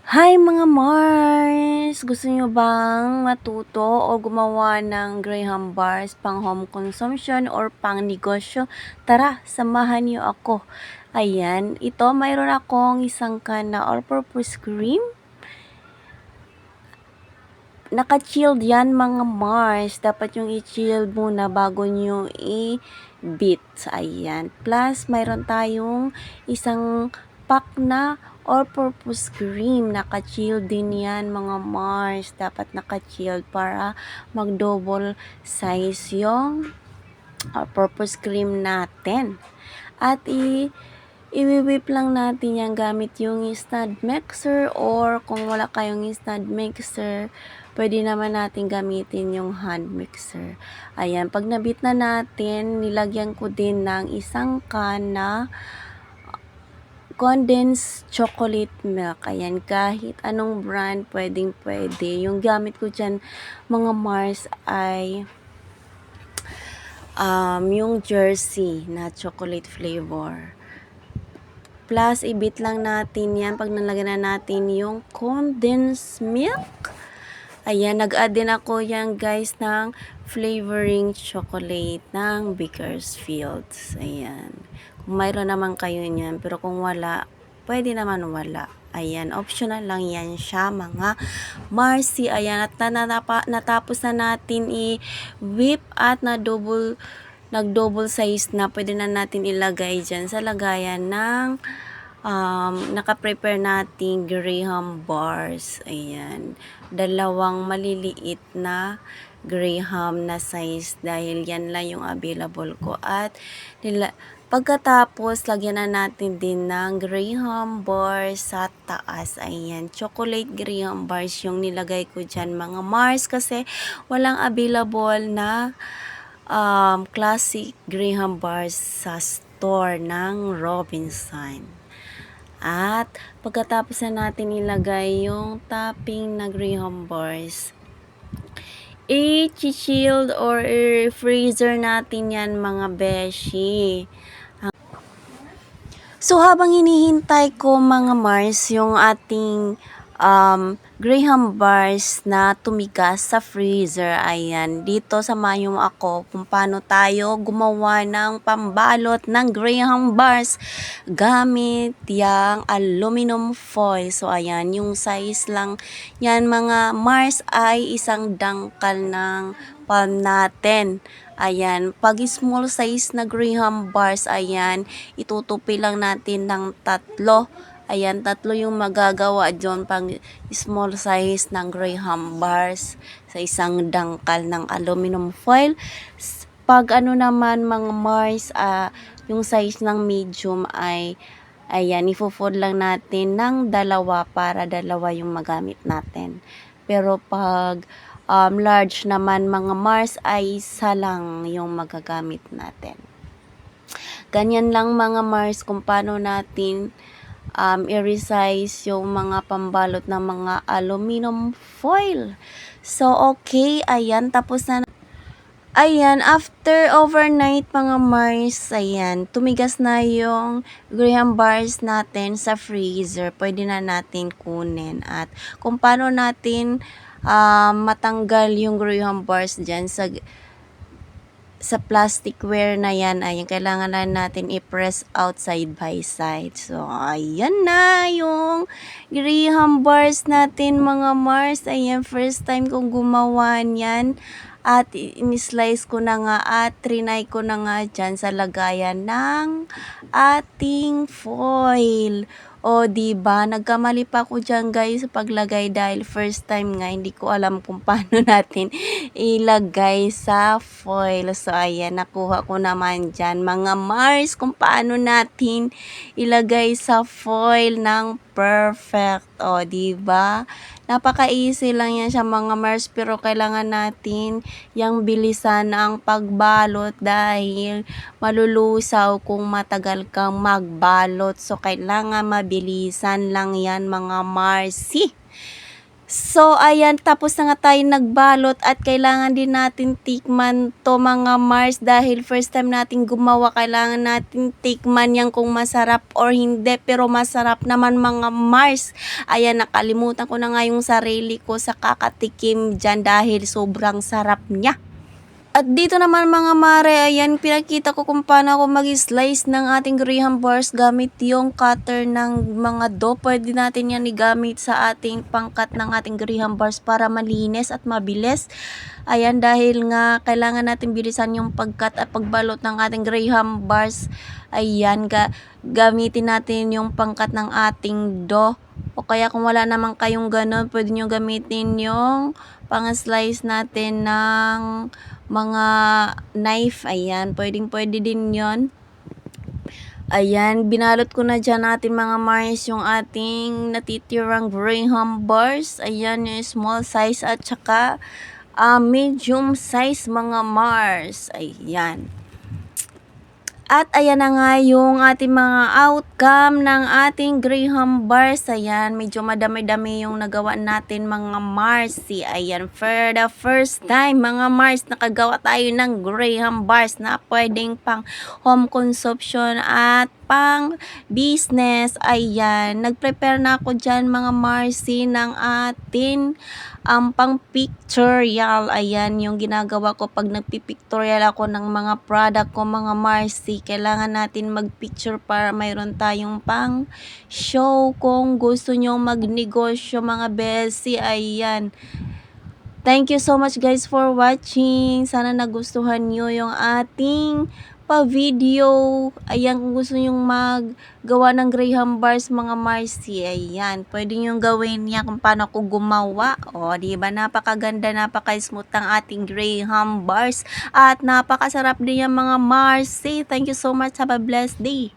Hi mga Mars! Gusto nyo bang matuto o gumawa ng graham bars pang home consumption or pang negosyo? Tara, samahan niyo ako. Ayan, ito mayroon akong isang can na all-purpose cream. Naka-chilled yan mga Mars. Dapat yung i-chill muna bago nyo i-beat. Ayan. Plus, mayroon tayong isang pack na all-purpose cream. Naka-chilled din yan mga Mars. Dapat naka-chilled para mag-double size yung all-purpose cream natin. At i-whip lang natin yan gamit yung stand mixer, or kung wala kayong stand mixer, pwede naman natin gamitin yung hand mixer. Ayan, pag nabit na natin, nilagyan ko din ng isang can na condensed chocolate milk. Ayan, kahit anong brand, pwedeng pwede. Yung gamit ko dyan, mga Mars, ay yung Jersey na chocolate flavor. Plus, i-beat lang natin yan pag nalagyan na natin yung condensed milk. Ayan, nag-add din ako yan guys ng flavoring chocolate ng Bakersfield. Ayan. Kung mayroon naman kayo niyan, pero kung wala, pwede naman wala. Ayan, optional lang yan siya mga Marcy. Ayan, at natapos na natin i-whip at nag-double size na. Pwede na natin ilagay dyan sa lagayan ng naka-prepare nating graham bars. Ayan. Dalawang maliliit na graham na size dahil yan lang yung available ko. At pagkatapos, lagyan na natin din ng graham bars sa taas. Ayan. Chocolate graham bars yung nilagay ko dyan mga Mars kasi walang available na classic graham bars sa store ng Robinson. At pagkatapos na natin ilagay yung topping na graham bars, i-chilled or freezer natin yan mga beshi. So habang hinihintay ko mga Mars yung ating graham bars na tumigas sa freezer, ayan, dito samahan mo ako kung paano tayo gumawa ng pambalot ng graham bars gamit yung aluminum foil. So ayan, yung size lang yan mga Mars ay isang dangkal ng palm natin. Ayan, pag small size na graham bars, ayan, itutupi lang natin ng tatlo. Ayan, tatlo yung magagawa dyan pang small size ng graham bars sa isang dangkal ng aluminum foil. Pag ano naman mga Mars, yung size ng medium ay, ayan, ifo-fold lang natin ng dalawa para dalawa yung magamit natin. Pero pag large naman mga Mars ay isa lang yung magagamit natin. Ganyan lang mga Mars kung paano natin i-resize yung mga pambalot ng mga aluminum foil. So, okay. Ayan, tapos na. Ayan, after overnight mga Mars, ayan, tumigas na yung graham bars natin sa freezer. Pwede na natin kunin. At kung paano natin matanggal yung graham bars dyan sa plasticware na yan, ayan, kailangan na natin i-press out side by side. So, ayan na yung graham bars natin mga Mars. Ayan, first time kong gumawa niyan. At in-slice ko na nga at trinay ko na nga dyan sa lagayan ng ating foil. O, diba? Nagkamali pa ako dyan guys sa paglagay dahil first time nga, hindi ko alam kung paano natin ilagay sa foil. So, ayan, nakuha ko naman dyan mga Mars kung paano natin ilagay sa foil ng perfect. O, diba? Napaka-easy lang yan siya mga Mars, pero kailangan natin yung bilisan ang pagbalot dahil malulusaw kung matagal kang magbalot. So, kailangan mabilisan lang yan mga Marsi. So, ayan, tapos na nga tayo nagbalot at kailangan din natin tikman to mga Mars dahil first time natin gumawa. Kailangan natin tikman yan kung masarap or hindi, pero masarap naman mga Mars. Ayan, nakalimutan ko na nga yung sarili ko sa kakatikim dyan dahil sobrang sarap niya. At dito naman mga mare, ayan, pinakita ko kung paano ako mag-slice ng ating graham bars gamit yung cutter ng mga dough. Pwede natin yan igamit sa ating pangkat ng ating graham bars para malinis at mabilis. Ayan, dahil nga kailangan natin bilisan yung pagkat at pagbalot ng ating graham bars. Ayan, gamitin natin yung pangkat ng ating dough. O kaya kung wala naman kayong ganun, pwede nyo gamitin yung pang-slice natin ng mga knife. Ayan, pwede din yon. Ayan, binalot ko na dyan natin mga Mars yung ating natitirang graham bars. Ayan, yung small size at saka medium size mga Mars. Ayan. At ayan na nga yung ating mga outcome ng ating graham bars. Ayan, medyo madami-dami yung nagawa natin mga Mars. Ayan, for the first time mga Mars, nakagawa tayo ng graham bars na pwedeng pang home consumption at pang business. Ayan, nag-prepare na ako dyan mga Marcy ng atin pang pictorial. Ayan yung ginagawa ko pag nagpipictorial ako ng mga product ko mga Marcy. Kailangan natin mag-picture para mayroon tayong pang show kung gusto nyo magnegosyo mga besi. Ayan. Thank you so much guys for watching. Sana nagustuhan nyo yung ating pa-video. Ayan, kung gusto nyong maggawa ng graham bars mga Marcy, ayan, pwede nyong gawin yan kung paano ako gumawa. O, diba, napakaganda, napaka-smooth ng ating graham bars. At napakasarap din yan mga Marcy. Thank you so much. Have a blessed day.